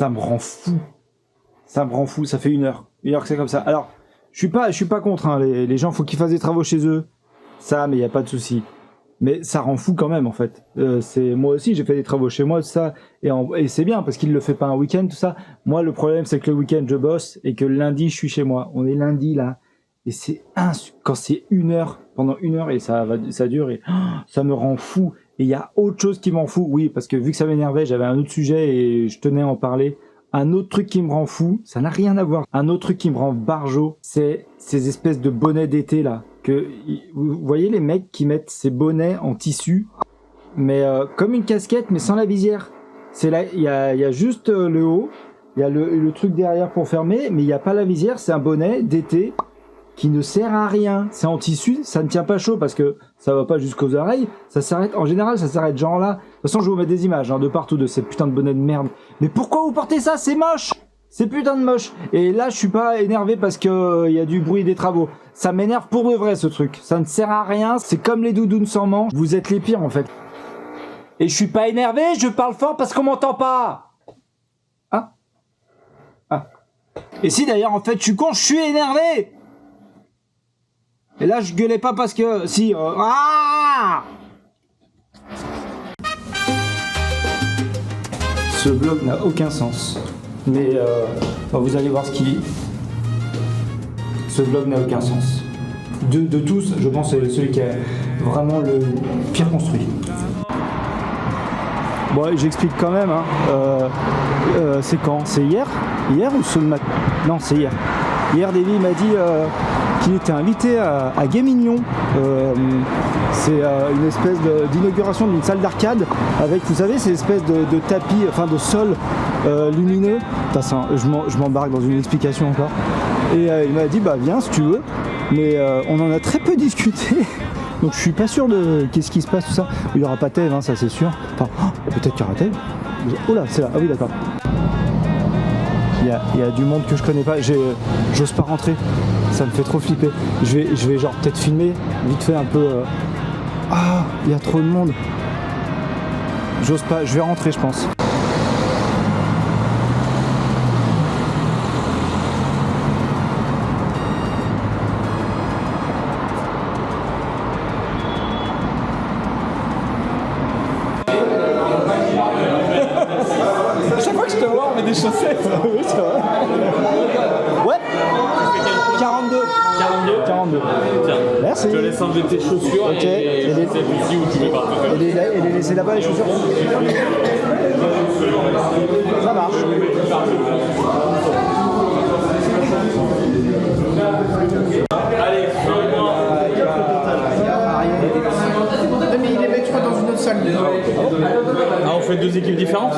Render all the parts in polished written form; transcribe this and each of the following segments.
ça me rend fou. Ça me rend fou, ça fait 1 heure. 1 heure que c'est comme ça. Alors, je suis pas contre, hein. Les gens, faut qu'ils fassent des travaux chez eux. Ça, mais il y a pas de souci. Mais ça rend fou quand même, en fait. Moi aussi, j'ai fait des travaux chez moi, tout ça. Et c'est bien, parce qu'il le fait pas un week-end, tout ça. Moi, le problème, c'est que le week-end, je bosse, et que le lundi, je suis chez moi. On est lundi, là. Et quand c'est 1 heure, pendant 1 heure, et ça dure, et ça me rend fou. Et il y a autre chose qui m'en fout. Oui, parce que vu que ça m'énervait, j'avais un autre sujet, et je tenais à en parler. Un autre truc qui me rend fou, ça n'a rien à voir. Un autre truc qui me rend barjot, c'est ces espèces de bonnets d'été, là. Vous voyez les mecs qui mettent ces bonnets en tissu, mais comme une casquette, mais sans la visière. C'est là, il y a juste le haut, il y a le truc derrière pour fermer, mais il n'y a pas la visière. C'est un bonnet d'été qui ne sert à rien. C'est en tissu, ça ne tient pas chaud parce que ça va pas jusqu'aux oreilles. Ça s'arrête, en général, ça s'arrête genre là. De toute façon, je vais vous mettre des images de partout de ces putains de bonnets de merde. Mais pourquoi vous portez ça? C'est moche! C'est putain de moche. Et là, je suis pas énervé parce que y a du bruit des travaux. Ça m'énerve pour de vrai, ce truc. Ça ne sert à rien. C'est comme les doudounes sans manches. Vous êtes les pires, en fait. Et je suis pas énervé, je parle fort parce qu'on m'entend pas. Ah. Et si, d'ailleurs, en fait, je suis con, je suis énervé. Et là, je gueulais pas parce que... Si... Ce blog n'a aucun sens. Mais vous allez voir ce qu'il dit. Ce blog n'a aucun sens. De tous, je pense que c'est celui qui est vraiment le pire construit. Bon, j'explique quand même. C'est quand? C'est hier? Hier ou ce matin? Non, c'est hier. Hier, Davy m'a dit qu'il était invité à Gamignon. C'est une espèce d'inauguration d'une salle d'arcade avec, vous savez, ces espèces de tapis, enfin de sol lumineux. Putain, je m'embarque dans une explication encore. Et il m'a dit, bah viens si tu veux. Mais on en a très peu discuté. Donc je suis pas sûr de qu'est-ce qui se passe, tout ça. Il y aura pas Tev, ça c'est sûr. Enfin, peut-être qu'il y aura Tev. Oh là, c'est là. Ah oui, d'accord. Il y a du monde que je connais pas. J'ose pas rentrer. Ça me fait trop flipper. Je vais genre peut-être filmer vite fait un peu. Ah, il y a trop de monde. J'ose pas. Je vais rentrer, je pense. Des chaussettes. Oui, c'est vrai. Ouais. 42. Tiens, merci. je te laisse enlever tes chaussures et les chaussettes ici où tu mets partout. Et les laisser là-bas, les chaussures. Ça marche. Allez, fais-moi. Mais il les met, je crois, dans une autre salle. Ah, on fait 2 équipes différentes?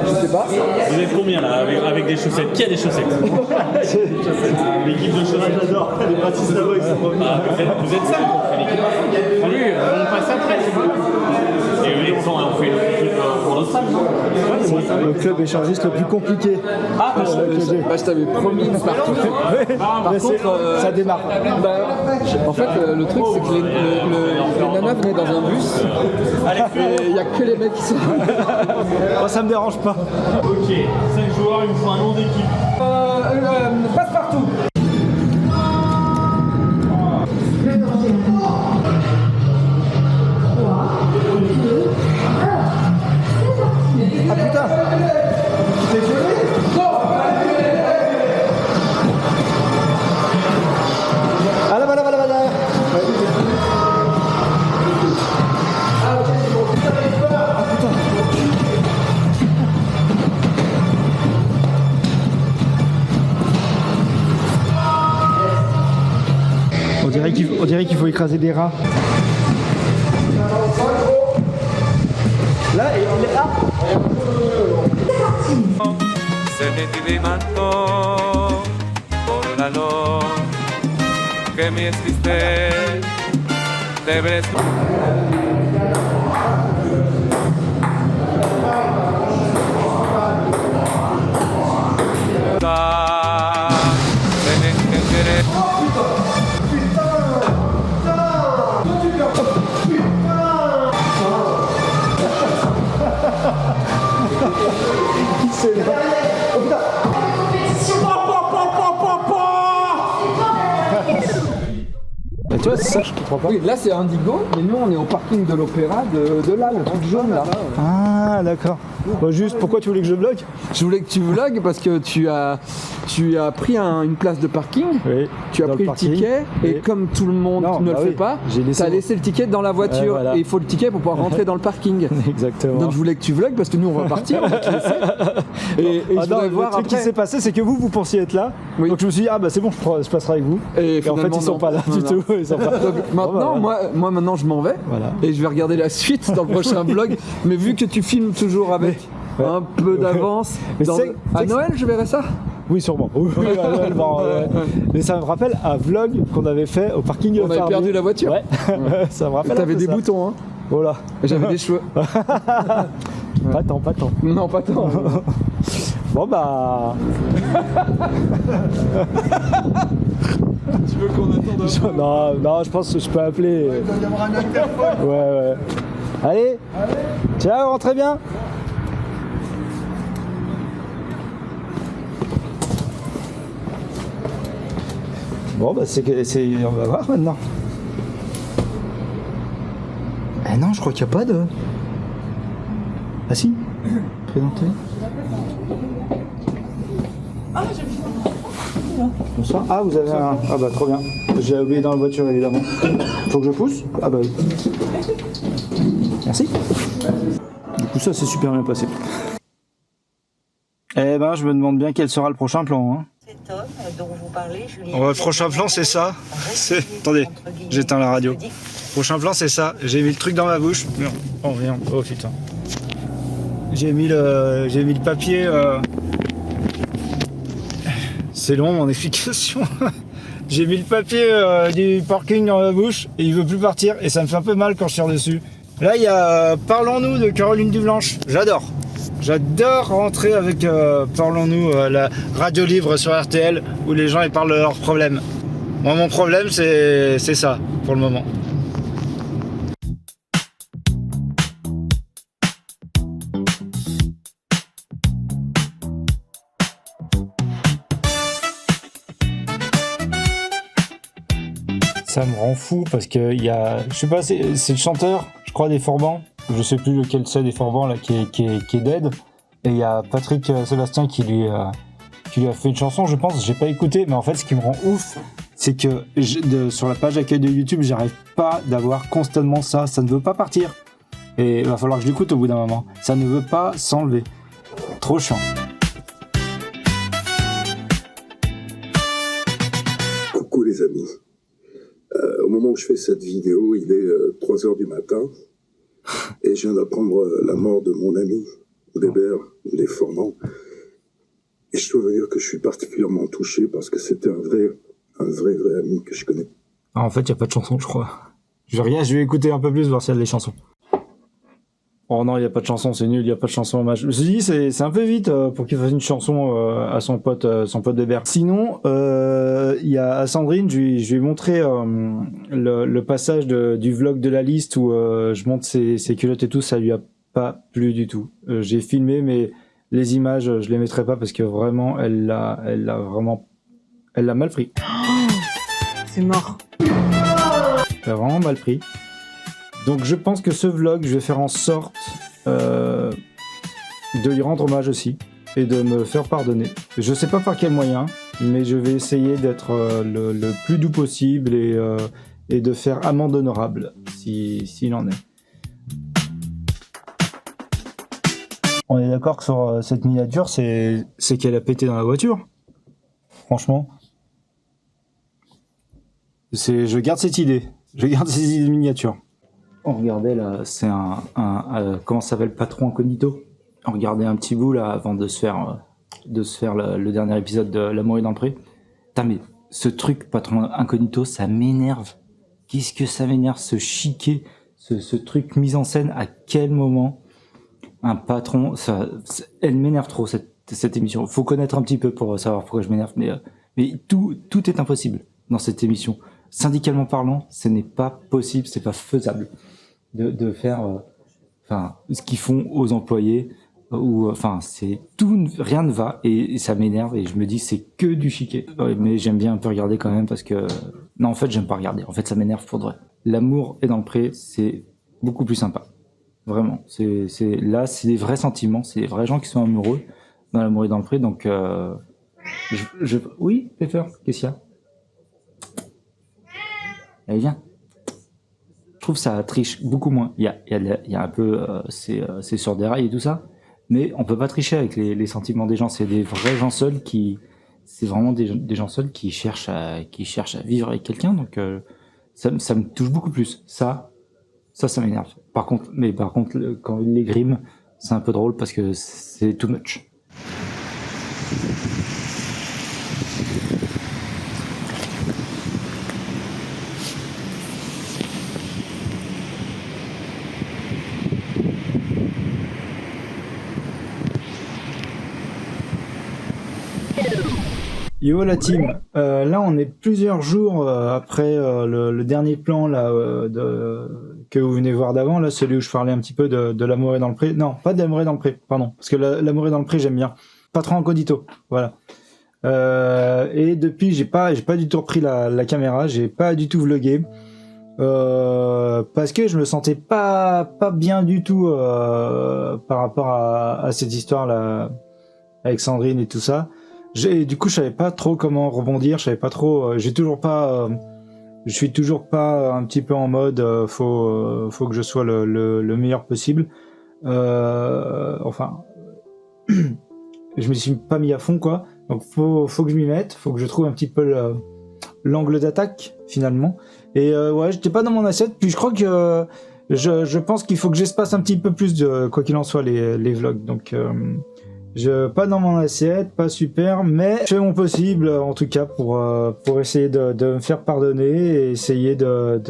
Je sais pas. Vous êtes combien là avec des chaussettes? Qui a des chaussettes? L'équipe de chaussettes. J'adore. Les Baptiste là-bas, ils sont revenus. Vous êtes 5, on fait l'équipe. Oui, on passe après. Et eux, on fait l'équipe pour notre salle, non? Le club échangiste le plus compliqué. Ah, Je t'avais promis une partie. Par contre, ça démarre. En fait, le truc, c'est que les nanas venaient dans un bus. Et il n'y a que les mecs qui sont. Moi, ça me dérange pas. Ok, 5 joueurs, il me faut un nom d'équipe. Passe partout. Ah putain. Tu t'es fait? Ah là-bas, derrière. On dirait qu'il faut écraser des rats. Là, et on est là. Sentimiento por la noche que me hiciste te ves. C'est là. tu vois, c'est ça que je comprends pas. Oui, là c'est Indigo, mais nous on est au parking de l'Opéra de là, le truc jaune là. Ah, d'accord. Bah, juste, pourquoi tu voulais que je bloque? Je voulais que tu vlogues parce que tu as pris une place de parking, Oui. tu as dans pris le parking. ticket, et Oui. comme tout le monde Non, ne bah le fait oui, pas, j'ai laissé tu as mon- laissé le ticket dans la voiture, voilà. et il faut le ticket pour pouvoir rentrer dans le parking. Exactement. Donc je voulais que tu vlogues parce que nous on va partir, on va te laisser. Et Ah je non, voudrais le voir truc qui après. s'est passé, c'est que vous pensiez être là. Oui. Donc je me suis dit, ah bah c'est bon, je passerai avec vous. Et Et en fait, finalement, ils sont non. pas là Non, du non. tout. Ils sont pas... Donc maintenant, Bon, bah, moi maintenant je m'en vais Voilà. et je vais regarder la suite dans le prochain vlog. Mais vu que tu filmes toujours avec ouais. un peu d'avance, Mais dans- c'est- à c'est- Noël je verrai ça. Oui, sûrement. Oui, à Noël, bon, ouais. Mais ça me rappelle un vlog qu'on avait fait au parking. On avait Farnier. perdu la voiture. Ouais. Ça me rappelle. un T'avais peu des ça. boutons, hein. Voilà. Et j'avais des cheveux. Pas tant, pas tant. Non, pas tant. Bon bah. Tu veux qu'on attende Non, je pense que je peux appeler. Ouais. Allez. Ciao, rentrez bien. Bon bah on va voir maintenant. Eh non, je crois qu'il n'y a pas de. Ah si. Présentez. Bonsoir. Ah, vous avez un. Ah bah trop bien. J'ai oublié dans la voiture évidemment. Faut que je pousse? Ah bah oui. Merci. Du coup ça s'est super bien passé. Eh ben je me demande bien quel sera le prochain plan. Hein. Cet homme dont vous parlez, Julien. Le prochain plan c'est ça. Attendez, j'éteins la radio. Prochain plan c'est ça. J'ai mis le truc dans ma bouche. Non. Oh merde. Oh putain. J'ai mis le papier. C'est long mon explication. J'ai mis le papier du parking dans ma bouche et il veut plus partir et ça me fait un peu mal quand je tire dessus. Là il y a Parlons-nous de Caroline Dublanche. J'adore. J'adore rentrer avec Parlons-nous, la radio libre sur RTL où les gens ils parlent de leurs problèmes. Moi mon problème c'est ça pour le moment. Ça me rend fou parce que il y a, je sais pas, c'est le chanteur, je crois des Forbans, je sais plus lequel c'est des Forbans là qui est dead, et il y a Patrick Sébastien qui lui a fait une chanson, je pense, j'ai pas écouté, mais en fait ce qui me rend ouf, c'est que sur la page d'accueil de YouTube, j'arrive pas d'avoir constamment ça ne veut pas partir, et il va falloir que je l'écoute au bout d'un moment, ça ne veut pas s'enlever, trop chiant. Coucou les amis. Au moment où je fais cette vidéo, il est 3h du matin et je viens d'apprendre la mort de mon ami Bébert des Formans. Et je dois vous dire que je suis particulièrement touché parce que c'était un vrai ami que je connais. Ah, en fait, il n'y a pas de chanson, je crois. Je vais écouter un peu plus, voir s'il y a des chansons. Oh non, il n'y a pas de chanson, c'est nul, il n'y a pas de chanson hommage. Je me suis dit, c'est un peu vite pour qu'il fasse une chanson à son pote Bébert. Sinon, il y a à Sandrine, je lui ai montré le passage du vlog de la liste où je monte ses culottes et tout, ça lui a pas plu du tout. J'ai filmé, mais les images, je les mettrai pas parce que vraiment, elle l'a mal pris. C'est mort. Elle a vraiment mal pris. Donc je pense que ce vlog, je vais faire en sorte de lui rendre hommage aussi et de me faire pardonner. Je sais pas par quel moyen, mais je vais essayer d'être le plus doux possible et de faire amende honorable s'il en est. On est d'accord que sur cette miniature, c'est qu'elle a pété dans la voiture. Franchement. Je garde cette idée. Je garde ces idées de miniature. On regardait là, c'est comment ça s'appelle, Patron Incognito. On regardait un petit bout là avant de se faire le dernier épisode de L'amour est dans le pré. Putain mais ce truc Patron Incognito, ça m'énerve. Qu'est-ce que ça m'énerve, ce chiquet, ce truc mis en scène. À quel moment un patron, elle m'énerve trop cette émission. Faut connaître un petit peu pour savoir pourquoi je m'énerve, mais tout est impossible dans cette émission. Syndicalement parlant, ce n'est pas possible, c'est pas faisable de faire ce qu'ils font aux employés ou rien ne va et ça m'énerve et je me dis c'est que du chiquet. Ouais, mais j'aime bien un peu regarder quand même parce que Non, en fait, j'aime pas regarder. En fait, ça m'énerve pour de vrai. L'amour est dans le pré, c'est beaucoup plus sympa. Vraiment. Là, c'est des vrais sentiments, c'est des vrais gens qui sont amoureux dans l'amour est dans le pré. Donc, oui, Pepper, qu'est-ce qu'il y a? Allez, viens. Je trouve ça triche beaucoup moins. Il y a un peu, c'est sur des rails et tout ça, mais on peut pas tricher avec les sentiments des gens. C'est des vrais gens seuls c'est vraiment des gens seuls qui cherchent à vivre avec quelqu'un. Donc ça me touche beaucoup plus. Ça m'énerve. Par contre, quand il les grime, c'est un peu drôle parce que c'est too much. Yo la team, là on est plusieurs jours après le dernier plan là que vous venez voir d'avant, là celui où je parlais un petit peu de l'amour est dans le pré. Non, pas de l'amour est dans le pré, pardon, parce que l'amour est dans le pré j'aime bien. Pas trop incognito, voilà. Et depuis j'ai pas du tout repris la caméra, j'ai pas du tout vlogué. Parce que je me sentais pas bien du tout par rapport à cette histoire là avec Sandrine et tout ça. Du coup, je savais pas trop comment rebondir, je savais pas trop, je suis toujours pas un petit peu en mode, faut que je sois le meilleur possible. Enfin, je me suis pas mis à fond, quoi. Donc, faut que je m'y mette, faut que je trouve un petit peu l'angle d'attaque, finalement. Et ouais, j'étais pas dans mon assiette, puis je crois que je pense qu'il faut que j'espace un petit peu plus de, quoi qu'il en soit, les vlogs. Donc, pas dans mon assiette, pas super, mais je fais mon possible en tout cas pour essayer de me faire pardonner et essayer de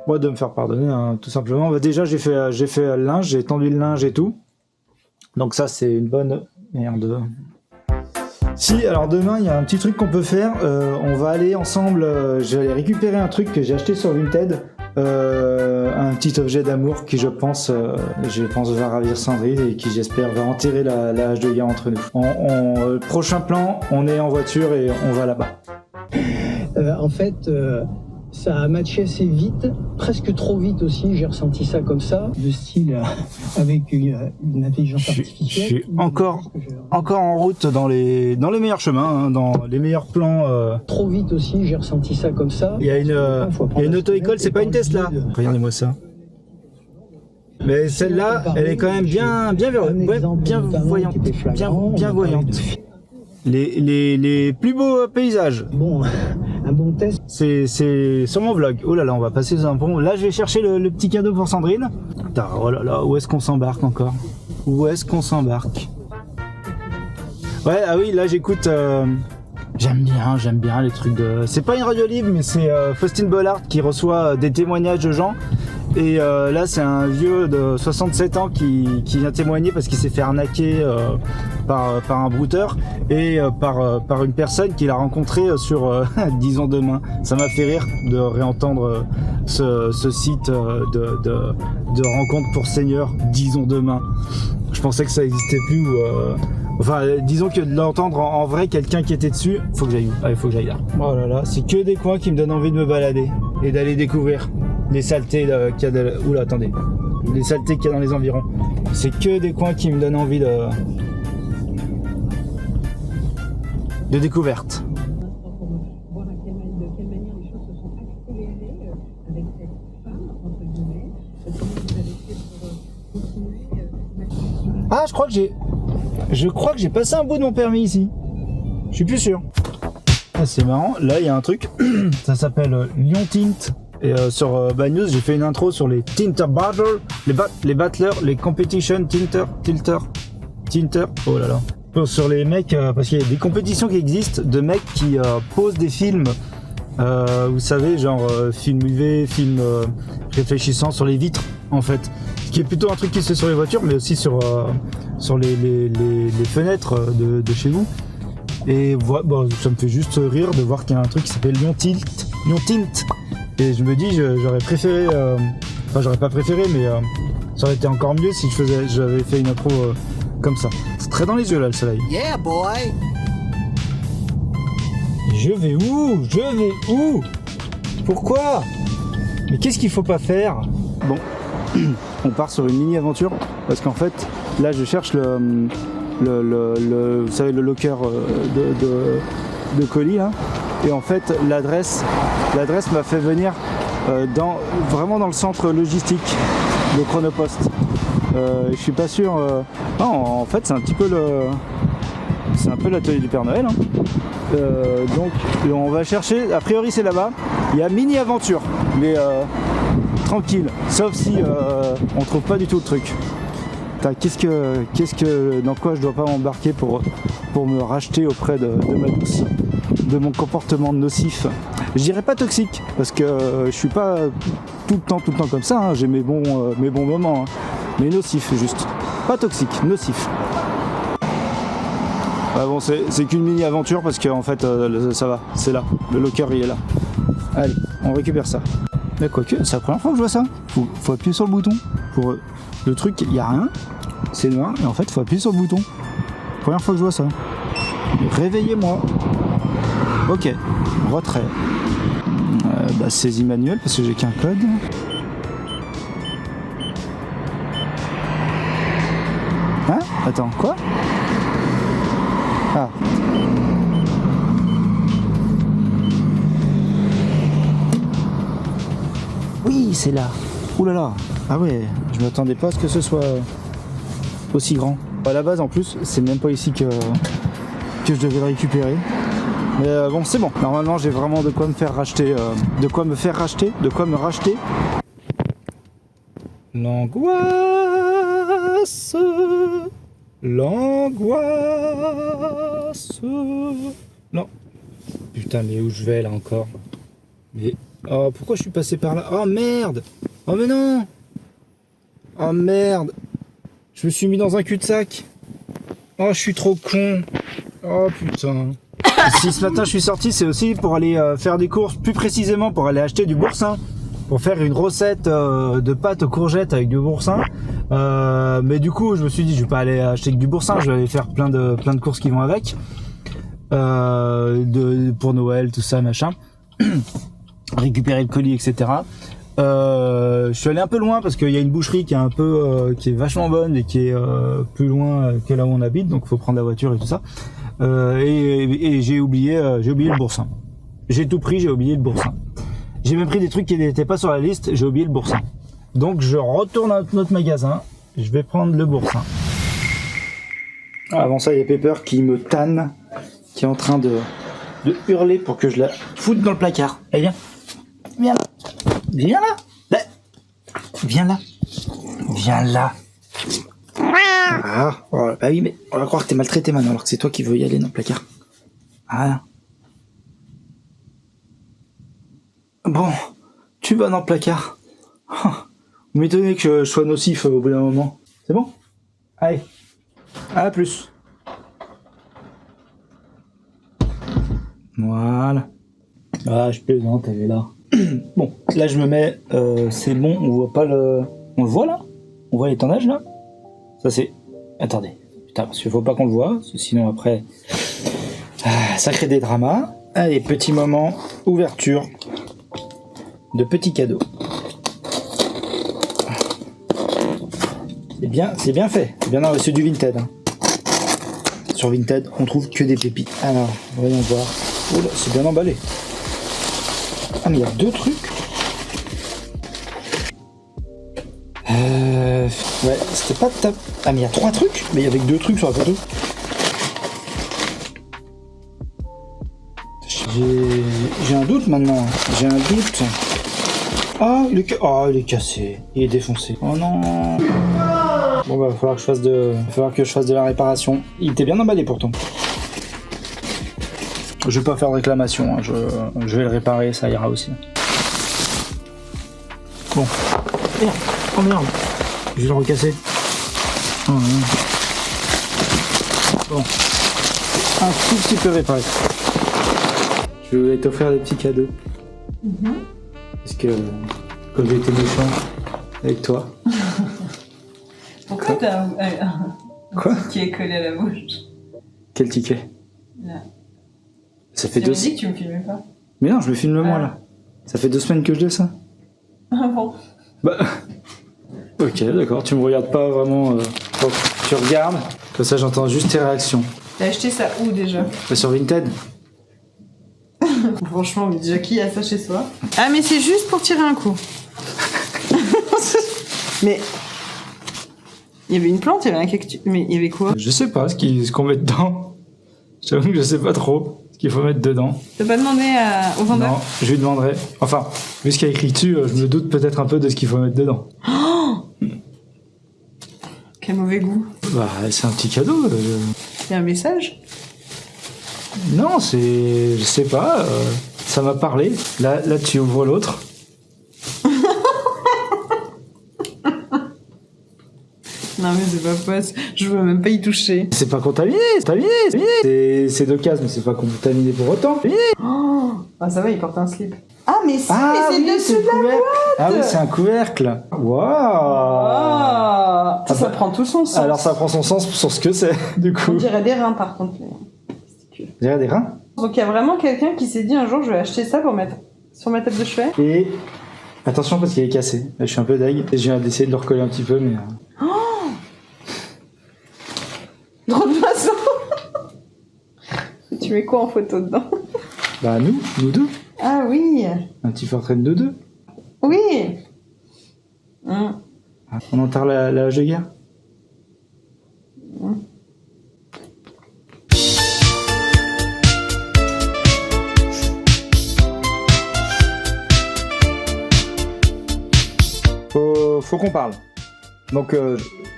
me faire pardonner, hein, tout simplement. Bah, déjà j'ai fait le linge, j'ai tendu le linge et tout, donc ça c'est une bonne merde. Si, alors demain il y a un petit truc qu'on peut faire, on va aller ensemble, je vais aller récupérer un truc que j'ai acheté sur Vinted. Un petit objet d'amour qui je pense va ravir Sandrine et qui j'espère va enterrer la hache de guerre entre nous. Prochain plan, on est en voiture et on va là-bas. En fait, ça a matché assez vite, presque trop vite aussi, j'ai ressenti ça comme ça, de style avec une intelligence artificielle. Je suis encore en route dans les meilleurs chemins, hein, dans les meilleurs plans. Trop vite aussi, j'ai ressenti ça comme ça. Il y a une auto-école, c'est pas une Tesla. Regardez-moi ça. Mais celle-là, elle est quand même bien voyante. Bien voyante. Les plus beaux paysages. Bon, un bon test. C'est sur mon vlog. Oh là là, on va passer un pont. Là, je vais chercher le petit cadeau pour Sandrine. Putain, oh là là, où est-ce qu'on s'embarque encore? Où est-ce qu'on s'embarque? Ouais, ah oui, là j'écoute. J'aime bien les trucs de. C'est pas une radio libre, mais c'est Faustine Bollard qui reçoit des témoignages de gens. Et là, c'est un vieux de 67 ans qui vient témoigner parce qu'il s'est fait arnaquer par un brouteur et par une personne qu'il a rencontrée sur Disons demain. Ça m'a fait rire de réentendre ce site de rencontres pour seniors, Disons demain. Je pensais que ça n'existait plus. Enfin, disons que de l'entendre en vrai, quelqu'un qui était dessus, faut que j'aille là. Oh là là, c'est que des coins qui me donnent envie de me balader et d'aller découvrir les saletés qu'il y a oula, attendez. Les saletés qu'il y a dans les environs. C'est que des coins qui me donnent envie de découverte. Ah, je crois que j'ai passé un bout de mon permis ici. Je suis plus sûr. Ah, c'est marrant. Là, il y a un truc. Ça s'appelle Lyon Tint. Et sur Bad News, j'ai fait une intro sur les Tinter Battlers, les battlers, les competition Tinter. Oh là là. Sur les mecs, parce qu'il y a des compétitions qui existent de mecs qui posent des films. Vous savez, genre film UV, film réfléchissant sur les vitres, en fait. Ce qui est plutôt un truc qui se fait sur les voitures, mais aussi sur les fenêtres de chez vous. Et voilà, bon, ça me fait juste rire de voir qu'il y a un truc qui s'appelle Lyon Tint. Et je me dis, j'aurais préféré, enfin j'aurais pas préféré, mais ça aurait été encore mieux si j'avais fait une intro comme ça. C'est très dans les yeux là le soleil. Yeah boy. Je vais où? Pourquoi? Mais qu'est-ce qu'il faut pas faire? Bon, on part sur une mini-aventure parce qu'en fait, là, je cherche vous savez, le locker de colis là. Et en fait, l'adresse m'a fait venir vraiment dans le centre logistique de Chronopost. Je suis pas sûr. Non, en fait, c'est un peu l'atelier du Père Noël. Hein. Donc, on va chercher. A priori, c'est là-bas. Il y a mini aventure, mais tranquille. Sauf si on trouve pas du tout le truc. Dans quoi je dois pas m'embarquer pour me racheter auprès de ma douce, de mon comportement nocif. Je dirais pas toxique, parce que je suis pas tout le temps comme ça, hein. J'ai mes bons moments, hein. Mais nocif juste. Pas toxique, nocif. Ah bon, c'est qu'une mini aventure parce que en fait ça va, c'est là, le locker il est là. Allez, on récupère ça. Mais quoique, c'est la première fois que je vois ça. Faut appuyer sur le bouton. Pour le truc, il n'y a rien, c'est noir, et en fait faut appuyer sur le bouton. Première fois que je vois ça. Réveillez-moi. Ok, retrait. Saisie manuelle parce que j'ai qu'un code. Hein? Attends, quoi? Ah. Oui, c'est là. Ouh là là. Ah ouais, je m'attendais pas à ce que ce soit aussi grand. À la base, en plus, c'est même pas ici que je devais le récupérer. Mais bon, c'est bon. Normalement, j'ai vraiment de quoi me faire racheter. De quoi me racheter. L'angoisse. Non. Putain, mais où je vais là encore? Mais oh, pourquoi je suis passé par là? Oh merde! Oh mais non! Oh merde! Je me suis mis dans un cul-de-sac. Oh, je suis trop con. Oh putain. Si ce matin je suis sorti, c'est aussi pour aller faire des courses, plus précisément pour aller acheter du boursin, pour faire une recette de pâte aux courgettes avec du boursin. Mais du coup, je me suis dit, je vais pas aller acheter que du boursin, je vais aller faire plein de courses qui vont avec, pour Noël, tout ça, machin. Récupérer le colis, etc. Je suis allé un peu loin parce qu'il y a une boucherie qui est qui est vachement bonne et qui est plus loin que là où on habite, donc faut prendre la voiture et tout ça. Et j'ai oublié le boursin. J'ai tout pris, j'ai oublié le boursin. J'ai même pris des trucs qui n'étaient pas sur la liste, j'ai oublié le boursin. Donc je retourne à notre magasin, je vais prendre le boursin. Avant ça, il y a Pepper qui me tanne, qui est en train de hurler pour que je la foute dans le placard. Eh bien, viens là. Viens là. Viens là. Viens là. Ah, oh, bah oui, mais on va croire que t'es maltraité maintenant, alors que c'est toi qui veux y aller dans le placard. Ah. Bon, tu vas dans le placard. Oh, vous m'étonnez que je sois nocif au bout d'un moment. C'est bon? Allez. À plus. Voilà. Ah, je plaisante, elle est là. Bon, là je me mets, c'est bon, on voit pas le... On le voit là? On voit l'étendage là? Ça c'est... Attendez, putain, parce qu'il faut pas qu'on le voit, parce que sinon après... ça crée des dramas. Allez, petit moment, ouverture de petits cadeaux. C'est bien fait, c'est du Vinted. Hein. Sur Vinted, on trouve que des pépites. Alors, voyons voir. Oh là, c'est bien emballé. Ah, mais il y a 2 trucs. Ouais, c'était pas top. Ah, mais il y a 3 trucs. Mais il y avait que 2 trucs sur la photo. J'ai un doute maintenant. J'ai un doute. Ah, il est cassé. Il est défoncé. Oh non. Bon, bah, il va falloir que je fasse de la réparation. Il était bien emballé pourtant. Je vais pas faire de réclamation, hein. Je vais le réparer, ça ira aussi. Bon. Merde. Oh merde. Je vais le recasser. Oh, non. Bon. Un tout petit peu réparé. Je vais t'offrir des petits cadeaux. Parce que comme j'ai été méchant avec toi. Pourquoi t'as un Quoi? ticket collé à la bouche? Quel ticket? Là. Ça fait Tu deux... m'as dit que tu me filmais pas. Mais non, je me filme moi, là. Ça fait 2 semaines que je dis ça. Ah bon? Bah... Ok, d'accord, tu me regardes pas vraiment... Donc, tu regardes, comme ça j'entends juste tes réactions. T'as acheté ça où déjà? Pas sur Vinted. Franchement, mais déjà qui a ça chez soi? Ah mais c'est juste pour tirer un coup. Mais... Il y avait une plante, il y avait un cactus... Mais il y avait quoi? Je sais pas ce qu'on met dedans. J'avoue que je sais pas trop ce qu'il faut mettre dedans. T'as pas demandé au vendeur? Non, je lui demanderai. Enfin, vu ce qu'il y a écrit dessus, je me doute peut-être un peu de ce qu'il faut mettre dedans. Quel mauvais goût. Bah, c'est un petit cadeau. Il y a un message? Non, c'est... Je sais pas. Ça m'a parlé. Là, tu ouvres l'autre. Non mais c'est pas possible, je veux même pas y toucher. C'est pas contaminé, c'est contaminé. C'est d'occasion, mais c'est pas contaminé pour autant. Oh, ah ça va, il porte un slip. Ah mais si, mais c'est oui, dessus de la boîte. Ah oui, c'est un couvercle. Waouh. Ah, ça prend tout son sens. Alors ça prend son sens sur ce que c'est, du coup. On dirait des reins par contre. On dirait des reins. Donc il y a vraiment quelqu'un qui s'est dit un jour je vais acheter ça pour mettre sur ma table de chevet. Et attention parce qu'il est cassé. Là, je suis un peu deg. Et je viens d'essayer de le recoller un petit peu, mais... Trop de façon. Tu mets quoi en photo dedans? Bah nous deux. Ah oui. Un petit portrait de nous deux. Oui. On enterre la hache de guerre. Faut qu'on parle. Donc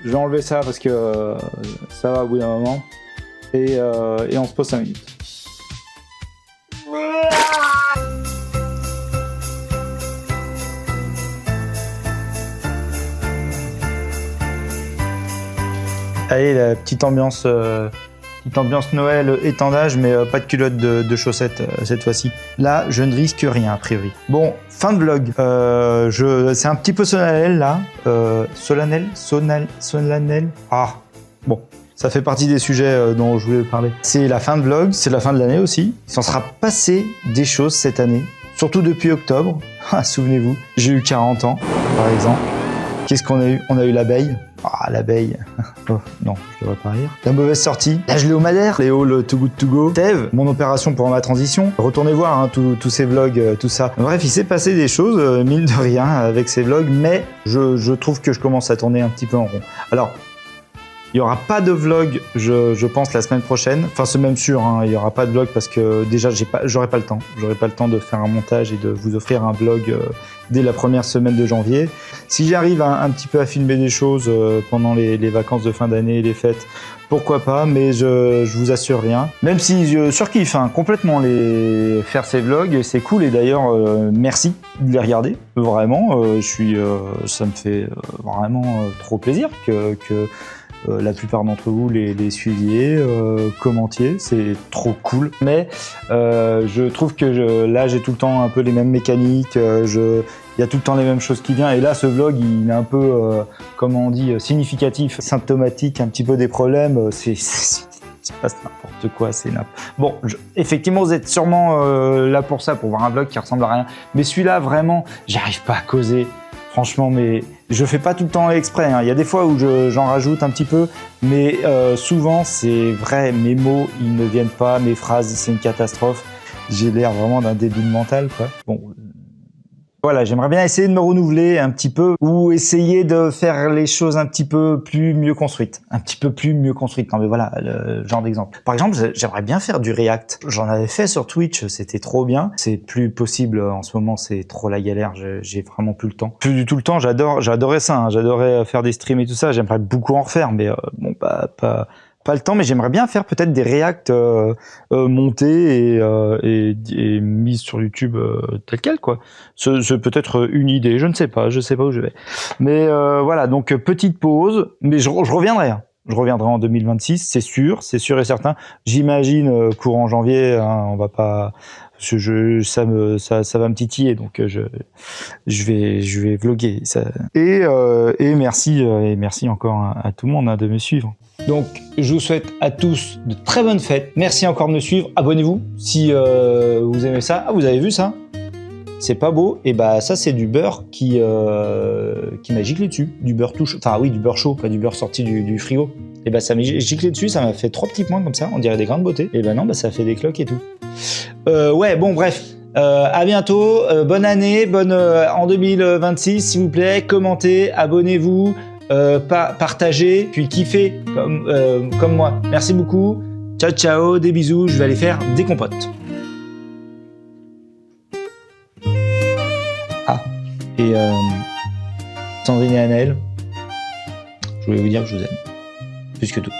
je vais enlever ça parce que ça va au bout d'un moment. Et on se pose 5 minutes. Allez, la petite ambiance Noël, étendage, mais pas de culotte de chaussettes cette fois-ci. Là, je ne risque rien, a priori. Bon, fin de vlog. C'est un petit peu solennel, là. Solennel. Ah, bon. Ça fait partie des sujets dont je voulais parler. C'est la fin de vlog, c'est la fin de l'année aussi. Il s'en sera passé des choses cette année, surtout depuis octobre. Souvenez-vous, j'ai eu 40 ans, par exemple. Qu'est-ce qu'on a eu? On a eu l'abeille. Ah, l'abeille. Oh, non, je devrais pas rire. La mauvaise sortie. L'âge Léo-Madère. Les halls Too Good To Go. Steve, mon opération pour ma transition. Retournez voir tous ces vlogs, tout ça. Bref, il s'est passé des choses, mine de rien, avec ces vlogs, mais je trouve que je commence à tourner un petit peu en rond. Alors, il n'y aura pas de vlog, je pense, la semaine prochaine. Enfin, c'est même sûr, hein, il n'y aura pas de vlog parce que déjà, j'aurai pas le temps. J'aurai pas le temps de faire un montage et de vous offrir un vlog dès la première semaine de janvier. Si j'arrive un petit peu à filmer des choses pendant les vacances de fin d'année et les fêtes, pourquoi pas, mais je vous assure rien. Même si je surkiffe complètement faire ces vlogs, c'est cool et d'ailleurs, merci de les regarder, vraiment. Ça me fait vraiment trop plaisir que la plupart d'entre vous les suiviez, commentiez, c'est trop cool. Mais je trouve que là j'ai tout le temps un peu les mêmes mécaniques, il y a tout le temps les mêmes choses qui viennent. Et là ce vlog il est un peu, comment on dit, significatif, symptomatique un petit peu des problèmes. C'est passe n'importe quoi, c'est n'importe. Bon, effectivement vous êtes sûrement là pour ça, pour voir un vlog qui ressemble à rien. Mais celui-là vraiment, j'arrive pas à causer. Franchement, mais je fais pas tout le temps exprès. Hein. Il y a des fois où j'en rajoute un petit peu, mais souvent c'est vrai, mes mots ils ne viennent pas, mes phrases c'est une catastrophe. J'ai l'air vraiment d'un débile mental, quoi. Bon, voilà, j'aimerais bien essayer de me renouveler un petit peu ou essayer de faire les choses un petit peu mieux construites. Un petit peu plus mieux construites. Non mais voilà, le genre d'exemple. Par exemple, j'aimerais bien faire du React. J'en avais fait sur Twitch, c'était trop bien. C'est plus possible en ce moment, c'est trop la galère. J'ai vraiment plus le temps. Plus du tout le temps, j'adorais ça. Hein. J'adorais faire des streams et tout ça. J'aimerais beaucoup en refaire, mais bon, pas le temps, mais j'aimerais bien faire peut-être des React montés et mis sur YouTube tel quel, quoi. C'est peut-être une idée, je sais pas où je vais. Mais voilà, donc petite pause, mais je reviendrai. Hein. Je reviendrai en 2026, c'est sûr et certain. J'imagine courant janvier, hein, on va pas... Ça va me titiller, donc je vais vlogger ça. Et merci encore à tout le monde de me suivre. Donc je vous souhaite à tous de très bonnes fêtes. Merci encore de me suivre. Abonnez-vous si vous aimez ça. Ah, vous avez vu ça? C'est pas beau. Et bah ça c'est du beurre qui m'a giclé dessus. Du beurre tout chaud. Enfin oui, du beurre chaud, pas du beurre sorti du frigo. Et bah ça m'a giclé dessus, ça m'a fait 3 petits points comme ça, on dirait des grains de beauté. Et bah non, bah ça fait des cloques et tout. Ouais, bon bref. À bientôt, bonne année, en 2026 s'il vous plaît. Commentez, abonnez-vous, partagez, puis kiffez comme moi. Merci beaucoup. Ciao ciao, des bisous. Je vais aller faire des compotes. Ah, et Sandrine et Anaël, je voulais vous dire que je vous aime. Plus que tout.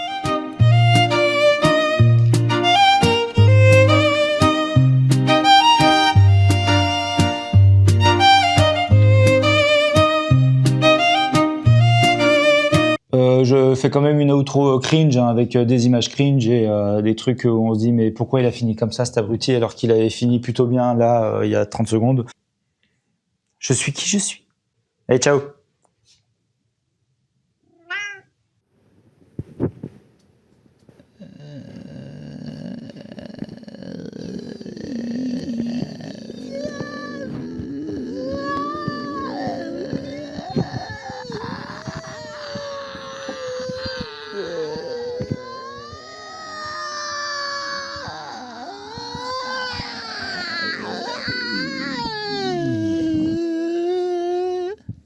Je fais quand même une outro cringe avec des images cringe et des trucs où on se dit mais pourquoi il a fini comme ça cet abruti alors qu'il avait fini plutôt bien là il y a 30 secondes. Je suis qui je suis. Allez, ciao.